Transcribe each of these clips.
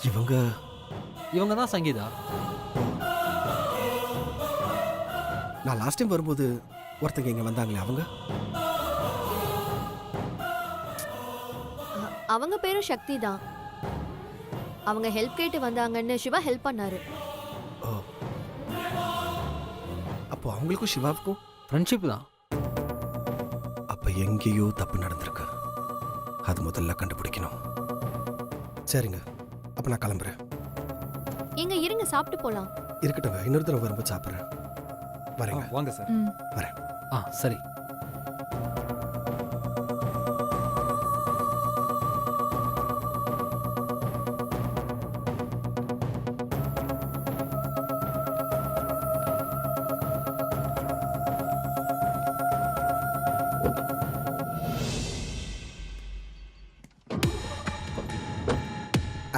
இவங்க இவங்க தான் சங்கீதா. நான் லாஸ்ட் டைம் வரும்போது ஒருத்தங்க இங்க வந்தாங்களே அவங்க. அவங்க பேரும் சக்தி தான். அவங்க ஹெல்ப் கேட்டு வந்தாங்கன்னு சிவா ஹெல்ப் பண்ணாரு. ஓ, அப்போ அவங்களுக்கும் சிவாவுக்கும் ஃப்ரெண்ட்ஷிப் தான். அப்ப எங்கேயோ தப்பு நடந்திருக்கு. அது முதல்ல கண்டுபிடிக்கணும். சரிங்க, அப்ப நான் கிளம்புறேன். எங்க இருங்க, சாப்பிட்டு போலாம். இருக்கட்டுங்க, இன்னொரு தடவை வரும்போது சாப்பிட்றேன். வரேங்க. வாங்க சார். வரேன். சரி.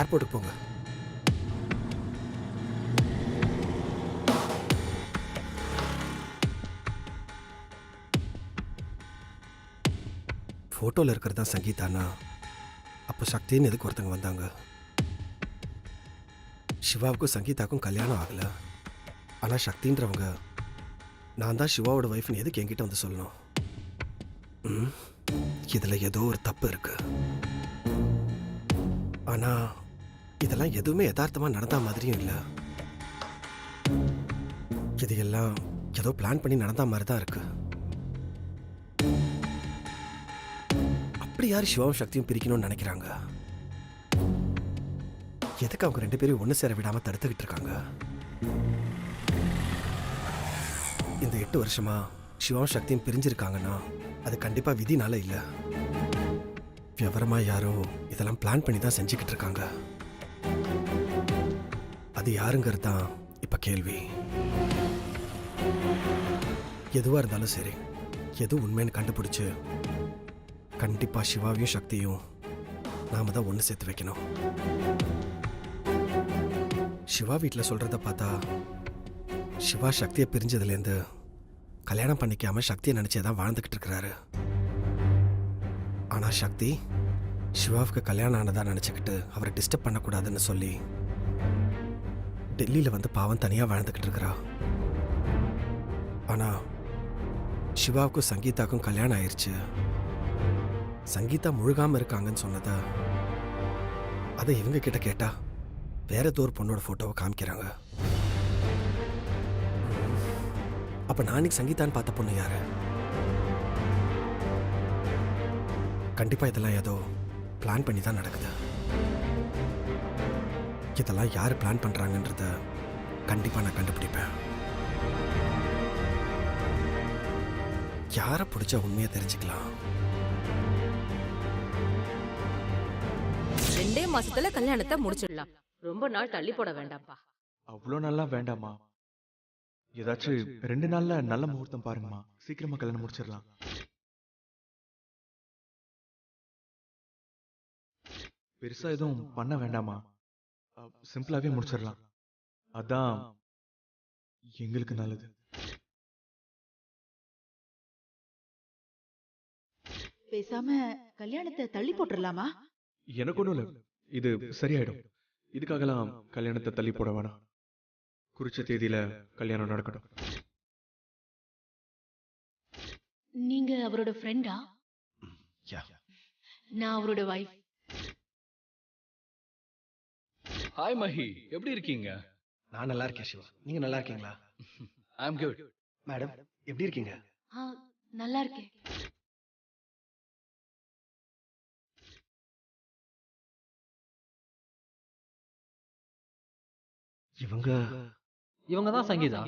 ஏர்போர்ட்டுக்கு போங்க. ஃபோட்டோவில் இருக்கிறதா சங்கீதானா, அப்போ சக்தின்னு எதுக்கு ஒருத்தங்க வந்தாங்க? சிவாவுக்கும் சங்கீதாவுக்கும் கல்யாணம் ஆகலை. ஆனால் சக்தின்றவங்க நான் தான் சிவாவோட ஒய்ஃப்னு எதுக்கு என்கிட்ட வந்து சொல்லணும்? இதில் ஏதோ ஒரு தப்பு இருக்கு. ஆனால் இதெல்லாம் எதுவுமே யதார்த்தமாக நடந்த மாதிரியும் இல்லை. இது எல்லாம் ஏதோ பிளான் பண்ணி நடந்த மாதிரி தான் இருக்கு. அப்படி யார் சிவாவும் சக்தியும் பிரிக்கணும்னு நினைக்கிறாங்க? எதுக்கு அவங்க ரெண்டு பேரும் ஒன்று சேர விடாம தடுத்துக்கிட்டு இருக்காங்க? இந்த 8 வருஷமா சிவாவும் சக்தியும் பிரிஞ்சிருக்காங்கன்னா அது கண்டிப்பா விதினால இல்லை. விவரமா யாரோ இதெல்லாம் பிளான் பண்ணி தான் செஞ்சுக்கிட்டு இருக்காங்க. அது யாருங்கிறது தான் இப்ப கேள்வி. எதுவா இருந்தாலும் சரி, எது உண்மைன்னு கண்டுபிடிச்சு கண்டிப்பா சிவாவையும் சக்தியும் நாம தான் ஒன்று சேர்த்து வைக்கணும். சிவா வீட்டில் சொல்றத பார்த்தா சிவா சக்தியை பிரிஞ்சதுலேருந்து கல்யாணம் பண்ணிக்காம சக்தியை நினைச்சேதான் வாழ்ந்துகிட்டு இருக்கிறாரு. ஆனா சக்தி சிவாவுக்கு கல்யாணம் ஆனதா நினைச்சுக்கிட்டு அவரை டிஸ்டர்ப் பண்ணக்கூடாதுன்னு சொல்லி டெல்லியில வந்து பாவம் தனியா வாழ்ந்துகிட்டு இருக்கிறா. ஆனா சிவாவுக்கும் சங்கீதாவுக்கும் கல்யாணம் ஆயிடுச்சு. சங்கீதா முழுகாம இருக்காங்கன்னு சொன்னத அதை இவங்க கிட்ட கேட்டா வேற ஏதோ ஒரு பொண்ணோட போட்டோவை காமிக்கிறாங்க. அப்ப நாளைக்கு சங்கீதான்னு பார்த்த பொண்ணு யாரு? கண்டிப்பா இதெல்லாம் ஏதோ பிளான் பண்ணி தான் நடக்குது. இதெல்லாம் யாரு பிளான் பண்றாங்கன்றத கண்டிப்பா நான் கண்டுபிடிப்பேன். யாரை பிடிச்ச உண்மையை தெரிஞ்சுக்கலாம். 2 மாசத்துல கல்யாணத்தை முடிச்சிடலாம். ரொம்ப நாள் தள்ளி போட வேண்டாம்ப்பா. அவ்வளோ நல்லா வேண்டாமா? ஏதாச்சும் 2 நாள்ல நல்ல முகூர்த்தம் பாருங்கம்மா. சீக்கிரமா கல்யாணம் முடிச்சிடலாம். பெருசா எதுவும் பண்ண வேண்டாமா? சிம்பிளாவே முடிச்சிடலாம். அதான் எங்களுக்கு நல்லது. பேசாம கல்யாணத்தை தள்ளி போட்டுடலாமா? எனக்கு ஒண்ணும் இல்ல, இது சரியாயிடும். இதுக்காகலாம் கல்யாணத்தை தள்ளி போட வேணாம். குறிச்ச தேதியில கல்யாணம் நடக்கட்டும். நீங்க அவரோட ஃப்ரெண்டா? நான் அவரோட வைஃப். ஹாய் மஹி, எப்படி இருக்கீங்க? நான் நல்லா இருக்கேன் சிவா, நீங்க நல்லா இருக்கீங்களா? ஐ அம் குட். மேடம் எப்படி இருக்கீங்க? நல்லா இருக்கேன். இவங்க தான் சங்கீதா.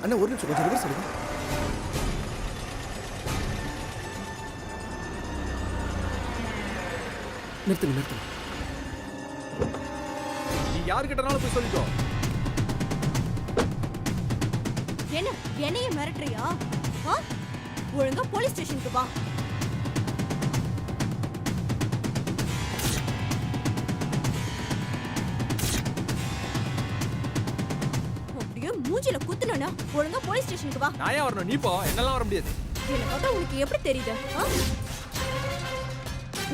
அண்ணா ஒரு நிமிஷம், கொஞ்சம் ரிவர்ஸ் எடுங்க. நிறுத்துங்க நிறுத்துங்க. நீ யார்கிட்டனாலும் போய் சொல்லிக்கோ. என்ன என்னைய மிரட்டுறியா? ஒழுங்கா போலீஸ் ஸ்டேஷனுக்கு வா. அப்படியே வேணா ஒழுங்கா போலீஸ் ஸ்டேஷனுக்கு வா. நான் ஏன் வரணும்? நீ போ, என்னெல்லாம் வர முடியாது. என்ன பார்த்தா உனக்கு எப்படி தெரியுது?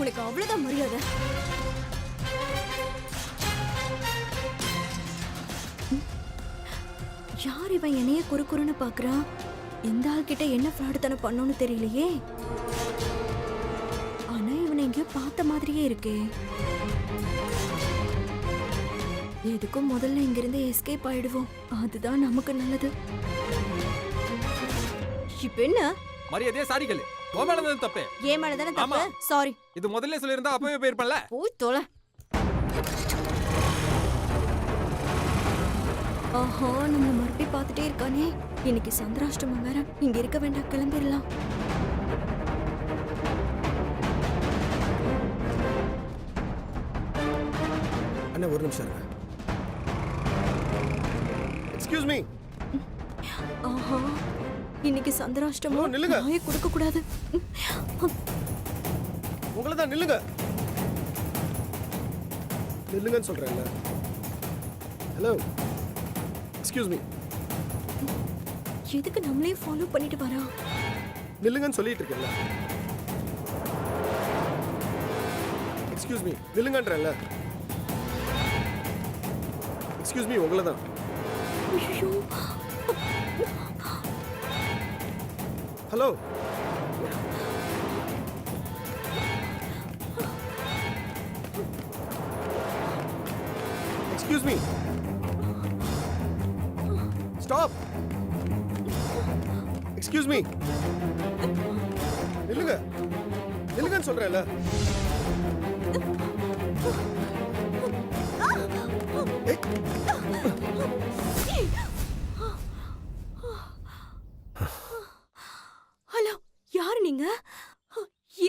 உனக்கு அவ்வளவுதான் மரியாதை. யார் இவன் என்னைய குறுக்குறுன்னு பாக்குறான்? இந்த ஆள் கிட்ட என்ன ஃப்ராடுத்தனம் பண்ணணும்னு தெரியலையே. ஆனா இவனை எங்கேயோ பார்த்த மாதிரியே இருக்கே. எதுக்கும் முதல்ல இங்கிருந்து எஸ்கேப் ஆயிடுவோம். அதுதான் நமக்கு நல்லது. இப்ப என்ன? மரியாதையா சாரி கேளு. உன் மேல தான் தப்பு. ஏன் மேலதானே தப்பு? சாரி. இது முதல்ல சொல்லியிருந்தா அப்பவே போயிருப்பேன்ல. போய் தொலை. ஆஹா, நம்ம மறுபடியும் பார்த்துட்டே இருக்கானே. இன்னைக்கு சந்திராஷ்டமம் வேற. இங்க இருக்க வேண்டாம், கிளம்பிடலாம். அண்ணா ஒரு நிமிஷம் இருங்க. Excuse me. ஆஹா, இன்னைக்கு சந்திராஷ்டமம். நில்லுங்க. நாயை கொடுக்க கூடாது. உங்களை தான் நில்லுங்க. நில்லுங்கன்னு சொல்றேன்ல. Hello, excuse me. எதுக்கு நம்மளே ஃபாலோ பண்ணிட்டு வரா? நில்லுங்கன்னு சொல்லிட்டு இருக்கேன்ல. எக்ஸ்கியூஸ் மீ, நில்லுங்கன்றேன்ல. எக்ஸ்கியூஸ் மீ, உங்களை தான். ஐயோ, hello. Excuse me. Stop. Excuse me. நில்லுங்க. நில்லுங்கன்னு சொல்றேன்ல. ஹலோ, யாரு நீங்க?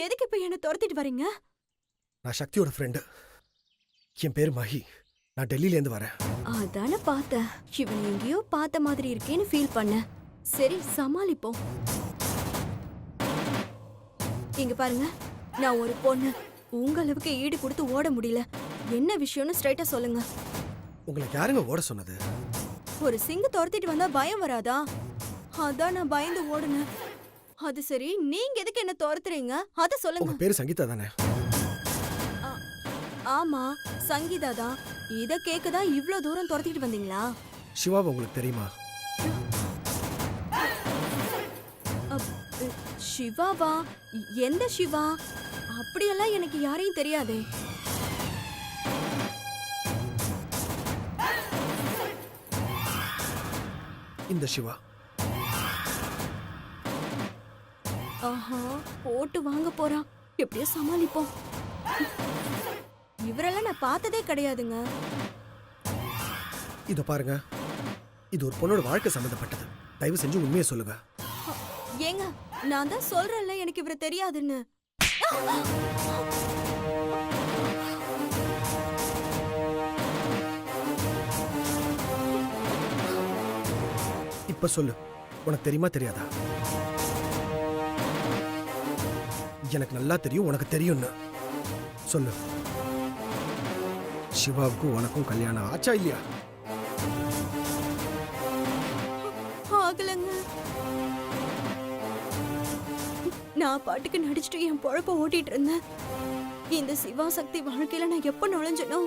எதுக்கு இப்ப என்ன துரத்திட்டு வரீங்க? நான் சக்தியோட ஃப்ரெண்டு. என் பேர் மஹி. நான் டெல்லியில இருந்து வரேன். அதான பார்த்தேன். இவன் எங்கேயோ பார்த்த மாதிரி இருக்கேன்னு ஃபீல் பண்ண. சரி, சமாளிப்போம். இங்க பாருங்க, நான் ஒரு பொண்ணு. உங்க அளவுக்கு ஈடு கொடுத்து ஓட முடியல. என்ன விஷயம்னு ஸ்ட்ரைட்டா சொல்லுங்க. உங்களுக்கு யாருங்க ஓட சொன்னது? ஒரு சிங்க துரத்திட்டு வந்தா பயம் வராதா? அதான் நான் பயந்து ஓடுனேன். அது சரி, நீங்க எதுக்கு என்ன துரத்துறீங்க? அத சொல்லுங்க. உங்க பேரு சங்கீதா தானே? ஆமா, சங்கீதா தான். இத கேக்கதான் இவ்ளோ தூரம் துரத்திட்டு வந்தீங்களா? சிவாவை உங்களுக்கு தெரியுமா? சிவாவா? எந்த சிவா? அப்படியெல்லாம் எனக்கு யாரையும் தெரியாதே. இந்த சிவா. ஆஹா, போட்டு வாங்க போறான். எப்படியோ சமாளிப்போம். இவரெல்லாம் நான் பார்த்ததே கிடையாதுங்க. இத பாருங்க, இது ஒரு பொண்ணோட வாழ்க்கை சம்பந்தப்பட்டது. தயவு செஞ்சு உண்மையை சொல்லுங்க. ஏங்க, நான் தான் சொல்றேன்ல எனக்கு இவரை தெரியாதுன்னு. இப்ப சொல்லு, உனக்கு தெரியுமா தெரியாதா? எனக்கு நல்லா தெரியும், உனக்கு தெரியும்னு சொல்லு. சிவாவுக்கும் உனக்கும் கல்யாணம் ஆச்சா இல்லையா? ஆகலங்க. நான் பாட்டுக்கு நடிச்சுட்டு என் பொழப்ப ஓட்டிட்டு இருந்தேன். இந்த சிவா சக்தி வாழ்க்கையில நான் எப்ப நுழைஞ்சனோ,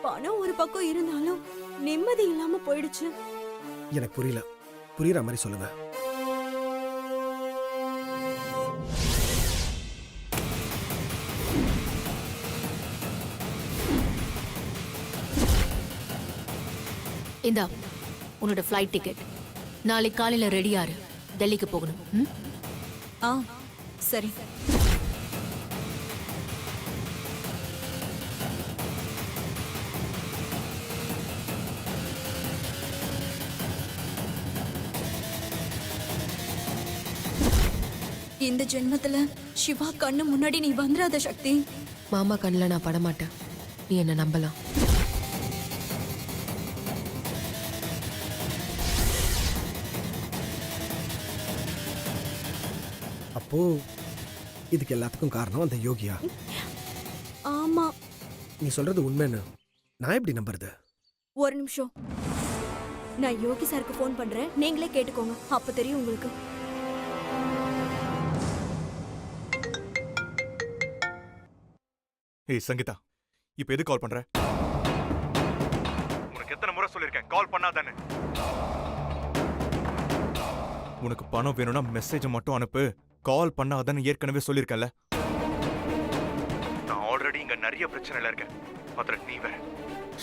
பணம் ஒரு பக்கம் இருந்தாலும் நிம்மதி இல்லாம போயிடுச்சு. எனக்கு புரியல. புரியுற மாதிரி சொல்லுங்க. இந்தா உன்னோட ஃப்ளைட் டிக்கெட். நாளைக்கு காலையில ரெடியாரு, டெல்லிக்கு போகணும். ம்? ஆ, சரி. இந்த ஜென்மத்துல சிவா கண்ணு முன்னாடி நீ வந்துடாத சக்தி. மாமா கண்ணில் நான் படமாட்டேன், நீ என்ன நம்பலாம். அப்போ இதுக்கு எல்லாத்துக்கும் காரணம் அந்த யோகியா? ஆமா. நீ சொல்றது உண்மைன்னு நான் எப்படி நம்புறது? ஒரு நிமிஷம். நான் யோகி சாருக்கு ஃபோன் பண்றேன், நீங்களே கேட்டுக்கோங்க, அப்ப தெரியும் உங்களுக்கு. ஏய் சங்கீதா, இப்ப எது கால் பண்ற? உனக்கு எத்தனை முறை சொல்லிருக்கேன் கால் பண்ணாதானே? உனக்கு பணம் வேணும்னா மெசேஜ் மட்டும் அனுப்பு, கால் பண்ணாதான்னு ஏற்கனவே சொல்லிருக்கல. நான் ஆல்ரெடி இங்க நிறைய பிரச்சனைல இருக்கேன். அதுல நீ வேற.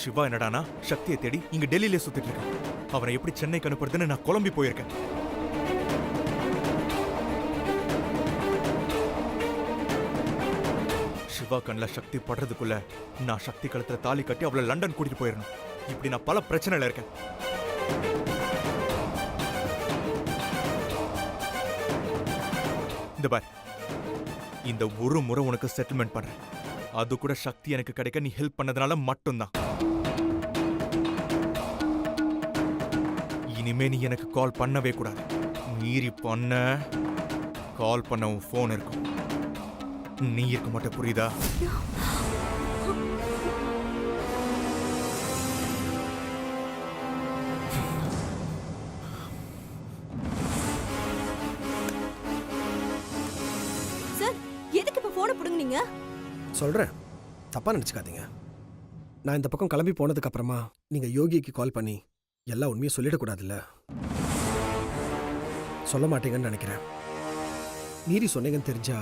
சிவா என்னடானா சக்தியை தேடி இங்க டெல்லியில சுத்திட்டு இருக்கேன். அவனை எப்படி சென்னைக்கு அனுப்புறதுன்னு நான் குழம்பி போயிருக்கேன். சிவா கண்ல சக்தி படுறதுக்குள்ள நான் சக்தி கழுத்துல தாலி கட்டி அவளை லண்டன் கூட்டிட்டு போயிடணும். இப்படி நான் பல பிரச்சனைல இருக்கேன். இந்த பார், இந்த ஒரு முறை உனக்கு செட்டில்மெண்ட் பண்றேன். அது கூட சக்தி எனக்கு கிடைக்க நீ ஹெல்ப் பண்ணதுனால மட்டும்தான். இனிமே நீ எனக்கு கால் பண்ணவே கூடாது. மீறி பண்ண கால் பண்ண உன் போன் இருக்கும். நீ இருக்க மாட்ட, புரியுதா? சார், எதுக்கு இப்ப போனை புடுங்குனீங்க? சொல்கிறேன், தப்பாக நினச்சிக்காதீங்க. நான் இந்த பக்கம் கிளம்பி போனதுக்கு அப்புறமா நீங்கள் யோகிக்கு கால் பண்ணி எல்லா உண்மையும் சொல்லிடக்கூடாதுல்ல. சொல்ல மாட்டீங்கன்னு நினைக்கிறேன். மீறி சொன்னீங்கன்னு தெரிஞ்சா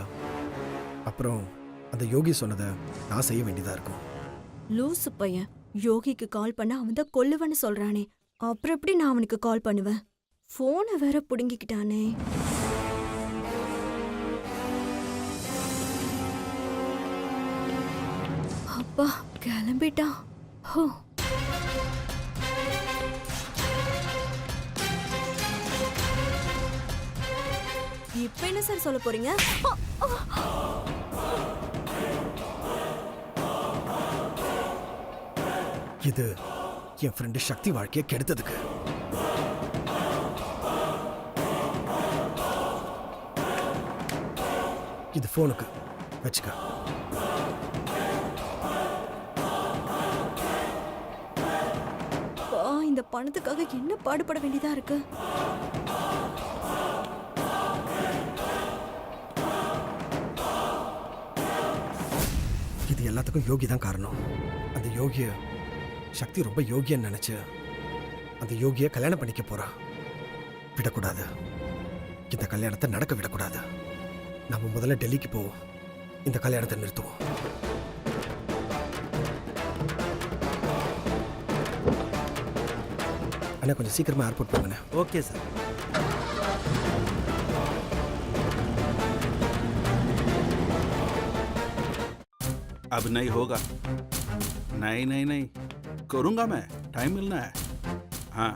அப்புறம் அந்த யோகி சொன்னதை நான் செய்ய வேண்டியதாக இருக்கும். லூசு பையன், யோகிக்கு கால் பண்ண அவன் தான் கொல்லுவேன்னு சொல்றானே, அப்புறம் எப்படி நான் அவனுக்கு கால் பண்ணுவேன்? போனை வேற புடுங்கிக்கிட்டானே. அப்பா கிளம்பிட்டான். ஹோ, இப்ப என்ன சார் சொல்ல போறீங்க? இது என் ஃப்ரெண்டு சக்தி வாழ்க்கையை கெடுத்ததுக்கு. இது ஃபோனுக்கு வச்சுக்க. இந்த பணத்துக்காக என்ன பாடுபட வேண்டியதா இருக்கு. இது எல்லாத்துக்கும் யோகி தான் காரணம். அந்த யோகிய சக்தி ரொம்ப யோகியன்னு நினைச்சு அந்த யோகிய கல்யாணம் பண்ணிக்க போறா. விடக்கூடாது, இந்த கல்யாணத்தை நடக்க விடக்கூடாது. நம்ம முதல்ல டெல்லிக்கு போவோம், இந்த கல்யாணத்தை நிறுத்துவோம். அண்ணா கொஞ்சம் சீக்கிரமா ஏர்போர்ட் போங்கண்ணே. Okay sir. अब नहीं होगा. नहीं नहीं नहीं करूँगा मैं, टाइम मिलना है. हाँ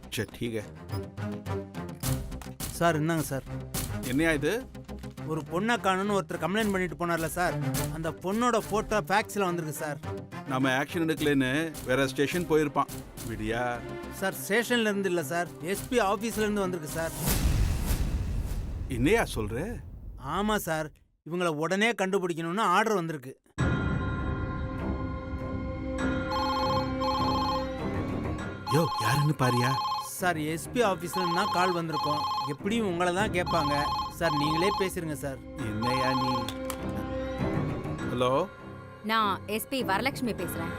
अच्छा ठीक है. சார் என்னங்க சார், என்னையா இது? ஒரு பொண்ணை காணுன்னு ஒருத்தர் கம்ப்ளைண்ட் பண்ணிட்டு போனார்ல சார், அந்த பொண்ணோட போட்டோ ஃபேக்ஸில் வந்திருக்கு சார். நம்ம ஆக்ஷன் எடுக்கலன்னு வேற ஸ்டேஷன் போயிருப்பான். விடியா சார் ஸ்டேஷன்ல இருந்து இல்லை சார், எஸ்பி ஆஃபீஸ்ல இருந்து வந்திருக்கு சார். என்னையா சொல்ற? ஆமாம் சார், இவங்களை உடனே கண்டுபிடிக்கணும்னு ஆர்டர் வந்திருக்கு. யோ யாருன்னு பாரியா? சார் எஸ்பி ஆஃபீஸ்ல இருந்து தான் கால் வந்திருக்கோம். எப்படியும் உங்களை தான் கேட்பாங்க சார், நீங்களே பேசுறீங்க சார். என்னையா நீ? ஹலோ, நான் எஸ்பி வரலட்சுமி பேசுறேன்.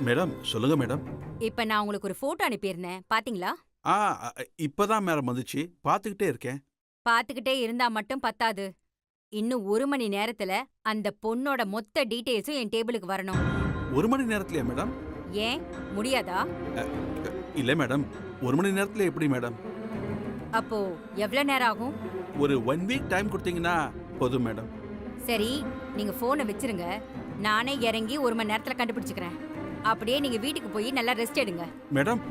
மேடம் சொல்லுங்க மேடம். இப்ப நான் உங்களுக்கு ஒரு போட்டோ அனுப்பியிருந்தேன், பாத்தீங்களா? ஆ இப்பதான் மேடம் வந்துச்சு, பார்த்துக்கிட்டே இருக்கேன். பாத்துக்கிட்டே இருந்தா மட்டும் பத்தாது, இன்னும் 1 மணி நேரத்துல அந்த பொண்ணோட மொத்த டீடைல்ஸும் என் டேபிளுக்கு வரணும். 1 மணி நேரத்துலயா மேடம்? ஏன் முடியாதா? இல்ல மேடம், 1 மணி நேரத்துல எப்படி மேடம்? அப்போ எவ்வளவு நேரம் ஆகும்? ஒரு 1 வீக் டைம் கொடுத்தீங்கன்னா போதும் மேடம். சரி, நீங்க போனை வச்சிருங்க, நானே இறங்கி 1 மணி நேரத்துல கண்டுபிடிச்சுக்கிறேன். அப்படியே நீங்க வீட்டுக்கு போய் நல்லா ரெஸ்ட் எடுங்க. மேடம்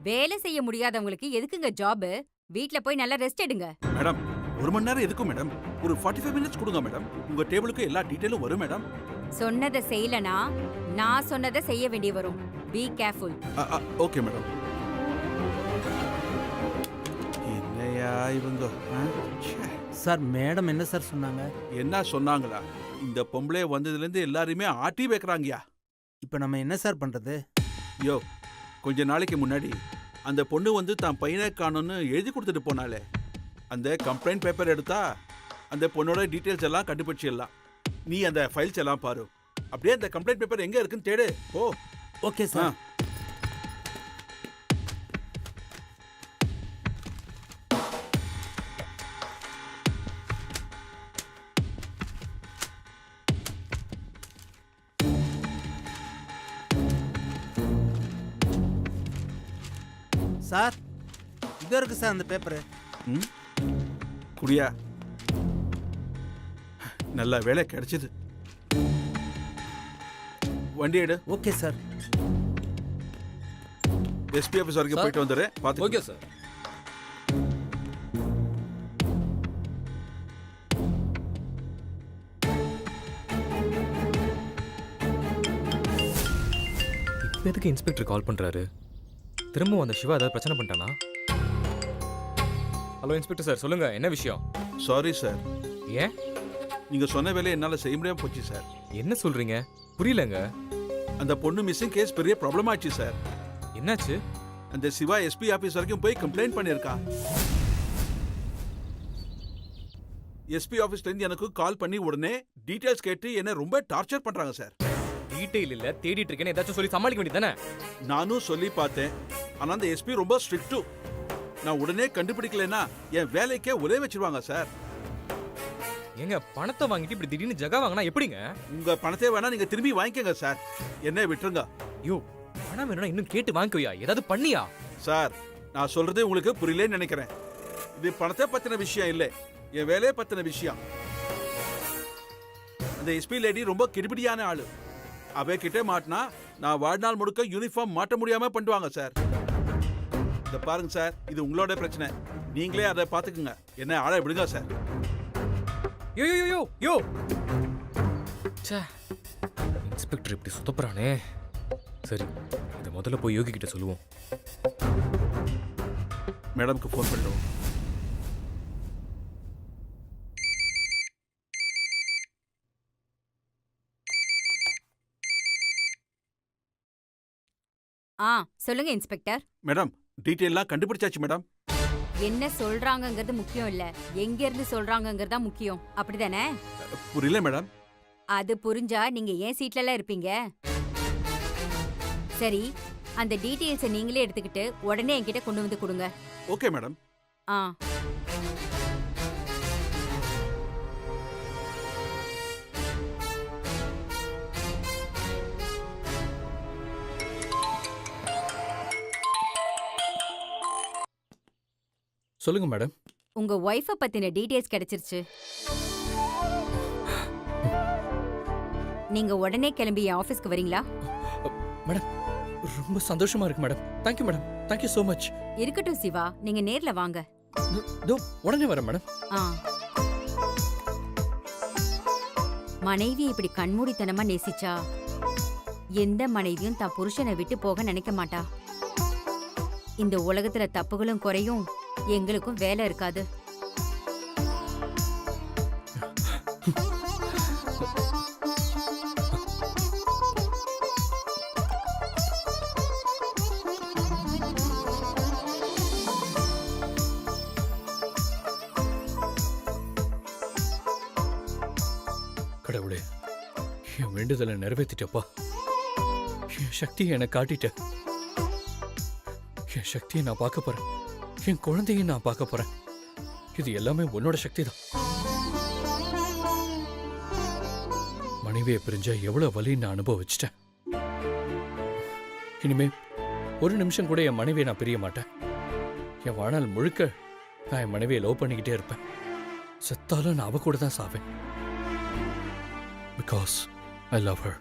வேலை செய்ய முடியாதவங்களுக்கு எதுக்குங்க ஜாப்? வீட்ல போய் நல்லா ரெஸ்ட் எடுங்க. மேடம் 1 மணி நேரம் எதுக்கும் மேடம்? ஒரு 45 மினிட்ஸ் கொடுங்க மேடம், உங்க டேபிளுக்கு எல்லா டீடைலும் வரும் மேடம். சொன்னதை செய்யலனா நான் சொன்னதை செய்ய வேண்டி வரும். Be careful. Okay madam. என்னையா இவங்க? சார் மேடம் என்ன சார் சொன்னாங்க? என்ன சொன்னாங்களா? இந்த பொம்பளை வந்ததுலேருந்து எல்லாரையுமே ஆட்டி வைக்கிறாங்கயா. இப்போ நம்ம என்ன சார் பண்றது? யோ கொஞ்ச நாளைக்கு முன்னாடி அந்த பொண்ணு வந்து தான் பையனை காணும்னு எழுதி கொடுத்துட்டு போனாலே. அந்த கம்ப்ளைண்ட் பேப்பர் எடுத்தா அந்த பொண்ணோட டீட்டெயில்ஸ் எல்லாம் கண்டுபிடிச்சிடலாம். நீ அந்த ஃபைல்ஸ் எல்லாம் பாரு. அப்படியே அந்த கம்ப்ளைண்ட் பேப்பர் எங்க இருக்குன்னு தேடு. ஓ ஓகே சார். சார் இது இருக்கு சார் அந்த பேப்பரு. ம் குடியா, நல்ல வேலை கிடைச்சது. வண்டி எடு. Okay sir. எஸ்பி ஆஃபீஸ் வரைக்கும் போயிட்டு வந்துடுறேன். பார்த்து. Okay sir. இப்போ எதுக்கு இன்ஸ்பெக்டர் கால் பண்ணுறாரு? திரும்ப அந்த சிவா ஏதாவது பிரச்சனை பண்ணிட்டானா? ஹலோ இன்ஸ்பெக்டர் சார், சொல்லுங்க, என்ன விஷயம்? Sorry sir. ஏன்? நீங்க சொன்ன வேலையை என்னால செய்ய முடியாம போச்சு சார். என்ன சொல்றீங்க? புரியலங்க. அந்த பொண்ணு மிஸ்ஸிங் கேஸ் பெரிய ப்ராப்ளம் ஆச்சு சார். என்னாச்சு? அந்த சிவா எஸ்பி ஆபீஸ் வரைக்கும் போய் கம்ப்ளைண்ட் பண்ணியிருக்கா. எஸ்பி ஆபீஸ்ல இருந்து எனக்கு கால் பண்ணி உடனே டீடைல்ஸ் கேட்டு என்ன ரொம்ப டார்ச்சர் பண்றாங்க சார். டீடைல் இல்ல, தேடிட்டு இருக்கேன்னு ஏதாச்சும் சொல்லி சமாளிக்க வேண்டியதானே? நானும் சொல்லி பார்த்தேன். ஆனா அந்த எஸ்பி ரொம்ப ஸ்ட்ரிக்ட். நான் உடனே கண்டுபிடிக்கலன்னா என் வேலைக்கே உதவி வச்சிருவாங்க சார். ஏங்க, பணத்தை வாங்கிட்டு இப்படி திடீர்னு ஜகா வாங்கினா எப்படிங்க? உங்க பணத்தை வேணா நீங்க திரும்பி வாங்கிக்கங்க சார். என்ன விட்டுருங்க. யோ, பணம் வேணும்னா இன்னும் கேட்டு வாங்கிக்கோயா, ஏதாவது பண்ணியா? சார், நான் சொல்றது உங்களுக்கு புரியலன்னு நினைக்கிறேன். இது பணத்தை பத்தின விஷயம் இல்லை, என் வேலையை பத்தின விஷயம். அந்த எஸ்பி லேடி ரொம்ப கிடுபிடியான ஆளு. அவ கிட்ட மாட்டினா நான் வாழ்நாள் முழுக்க யூனிஃபார்ம் மாட்ட முடியாம பண்ணுவாங்க சார். இத பாருங்க சார், இது உங்களோட பிரச்சனை. நீங்களே அதை பாத்துக்குங்க. என்ன ஆளை விடுங்க சார். யோ யோ யோ யோ, ச்சே, இன்ஸ்பெக்டர் இப்படி சுத்தப்படுறானே. சரி, இதை முதல்ல போய் யோகி கிட்ட சொல்லுவோம். மேடம்க்கு ஃபோன் பண்ணிடுவோம். சொல்லுங்க இன்ஸ்பெக்டர். மேடம், டீடைல்லாம் கண்டுபிடிச்சாச்சு மேடம். என்ன சொல்றாங்கங்கிறது முக்கியம் இல்ல, எங்க இருந்து சொல்றாங்கங்கிறது தான் முக்கியம். அப்படிதானே? புரியல மேடம். அது புரிஞ்சா நீங்க ஏன் சீட்ல எல்லாம் இருப்பீங்க? சரி, அந்த டீடைல்ஸை நீங்களே எடுத்துக்கிட்டு உடனே என்கிட்ட கொண்டு வந்து கொடுங்க. Okay madam. ஆ சொல்லுங்க மேடம். உங்க ஒய்ஃபை பத்தின டீடைல்ஸ் கிடைச்சிருச்சு. நீங்க உடனே கிளம்பி என் ஆபீஸ்க்கு வரீங்களா? மேடம், ரொம்ப சந்தோஷமா இருக்கு madam. Thank you madam, thank you so much. இருக்கட்டும் சிவா, நீங்க நேர்ல வாங்க. உடனே வரேன் மேடம். மனைவி இப்படி கண்மூடித்தனமா நேசிச்சா எந்த மனைவியும் தான் புருஷனை விட்டு போக நினைக்க மாட்டா. இந்த உலகத்துல தப்புகளும் குறையும், எங்களுக்கும் வேலை இருக்காது. கடவுளே, என் வேண்டுதலை நிறைவேற்றிட்டப்பா. என் சக்தியை என்னை காட்டிட்ட. என் சக்தியை நான் பார்க்க போறேன், என் குழந்தையை நான் பார்க்க போறேன். இது எல்லாமே உன்னோட சக்தி தான். மனைவியை பிரிஞ்சா எவ்வளவு வலி நான் அனுபவிச்சிட்டேன். இனிமே ஒரு நிமிஷம் கூட என் மனைவியை நான் பிரிய மாட்டேன். என் வாழ்நாள் முழுக்க நான் என் மனைவியை லவ் பண்ணிக்கிட்டே இருப்பேன். செத்தாலும் நான் அவ கூட தான் சாவேன். Because I love her.